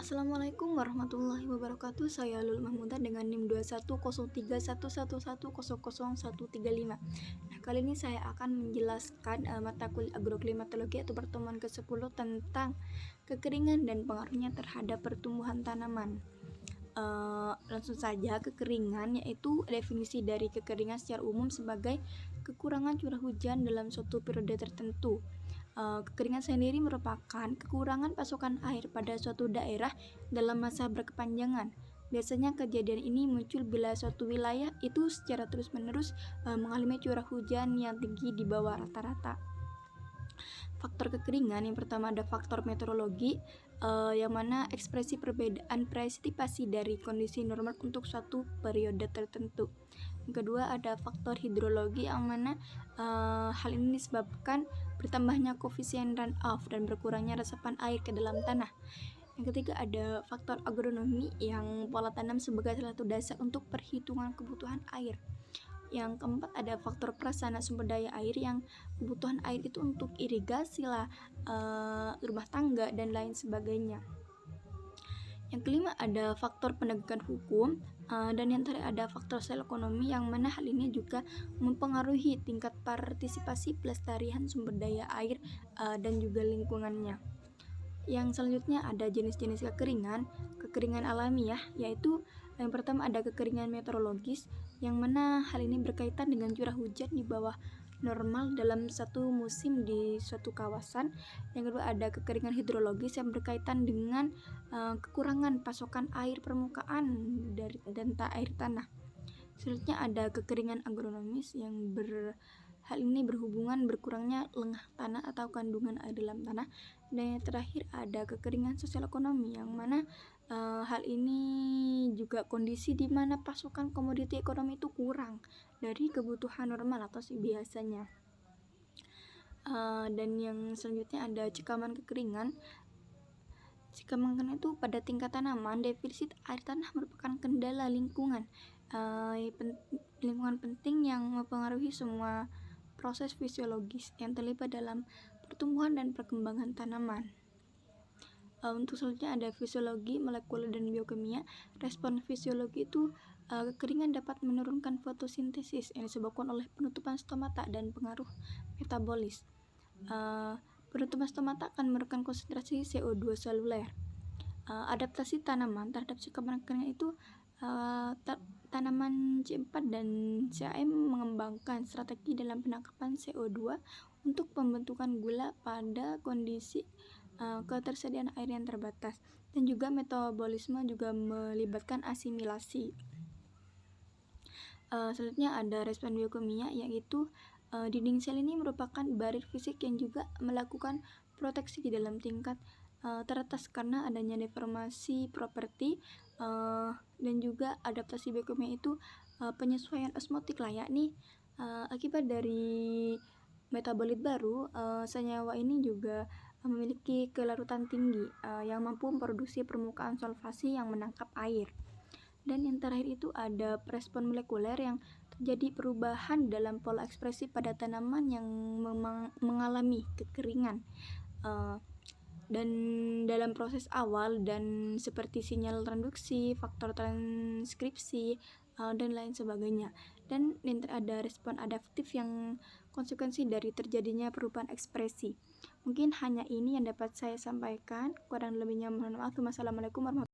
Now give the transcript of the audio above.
Assalamualaikum warahmatullahi wabarakatuh. Saya Lul Mahmuda dengan NIM 21031111001035. Nah, kali ini saya akan menjelaskan mata kuliah agroklimatologi atau pertemuan ke-10 tentang kekeringan dan pengaruhnya terhadap pertumbuhan tanaman. Langsung saja, kekeringan yaitu definisi dari kekeringan secara umum sebagai kekurangan curah hujan dalam suatu periode tertentu. Kekeringan sendiri merupakan kekurangan pasokan air pada suatu daerah dalam masa berkepanjangan. Biasanya kejadian ini muncul bila suatu wilayah itu secara terus-menerus mengalami curah hujan yang tinggi di bawah rata-rata. Faktor kekeringan yang pertama ada faktor meteorologi, yang mana ekspresi perbedaan presipitasi dari kondisi normal untuk suatu periode tertentu. Yang kedua ada faktor hidrologi, yang mana hal ini disebabkan bertambahnya koefisien runoff dan berkurangnya resapan air ke dalam tanah. Yang ketiga ada faktor agronomi, yang pola tanam sebagai salah satu dasar untuk perhitungan kebutuhan air. Yang keempat ada faktor prasarana sumber daya air, yang kebutuhan air itu untuk irigasi lah, rumah tangga dan lain sebagainya. Yang kelima ada faktor penegakan hukum, dan yang terakhir ada faktor sosial ekonomi, yang mana hal ini juga mempengaruhi tingkat partisipasi pelestarian sumber daya air dan juga lingkungannya. Yang selanjutnya ada jenis-jenis kekeringan alami yaitu yang pertama ada kekeringan meteorologis, yang mana hal ini berkaitan dengan curah hujan di bawah normal dalam satu musim di suatu kawasan. Yang kedua ada kekeringan hidrologis, yang berkaitan dengan kekurangan pasokan air permukaan dan air tanah. Selanjutnya ada kekeringan agronomis, yang hal ini berhubungan berkurangnya lengah tanah atau kandungan air dalam tanah. Dan yang terakhir ada kekeringan sosial ekonomi, yang mana hal ini juga kondisi di mana pasokan komoditi ekonomi itu kurang dari kebutuhan normal atau biasanya. Dan yang selanjutnya ada cekaman kekeringan. Cekaman itu pada tingkat tanaman, defisit air tanah merupakan kendala lingkungan penting yang mempengaruhi semua proses fisiologis yang terlibat dalam pertumbuhan dan perkembangan tanaman. Untuk selanjutnya ada fisiologi, molekuler, dan biokimia. Respon fisiologi itu kekeringan dapat menurunkan fotosintesis yang disebabkan oleh penutupan stomata dan pengaruh metabolis. Penutupan stomata akan menurunkan konsentrasi CO2 seluler. Adaptasi tanaman terhadap cekaman kekeringan itu tanaman C4 dan CAM mengembangkan strategi dalam penangkapan CO2 untuk pembentukan gula pada kondisi ketersediaan air yang terbatas, dan juga metabolisme juga melibatkan asimilasi. Selanjutnya ada respon biokimia, yaitu dinding sel ini merupakan barir fisik yang juga melakukan proteksi di dalam tingkat teratas karena adanya deformasi properti, dan juga adaptasi biokimia itu penyesuaian osmotik lah, yakni akibat dari metabolit baru, senyawa ini juga memiliki kelarutan tinggi yang mampu memproduksi permukaan solvasi yang menangkap air. Dan yang terakhir itu ada respon molekuler, yang terjadi perubahan dalam pola ekspresi pada tanaman yang mengalami kekeringan, dan dalam proses awal dan seperti sinyal transduksi, faktor transkripsi, dan lain sebagainya. Dan ada respon adaptif, yang konsekuensi dari terjadinya perubahan ekspresi. Mungkin hanya ini yang dapat saya sampaikan, kurang lebihnya mohon maaf. Wassalamualaikum warahmatullahi wabarakatuh.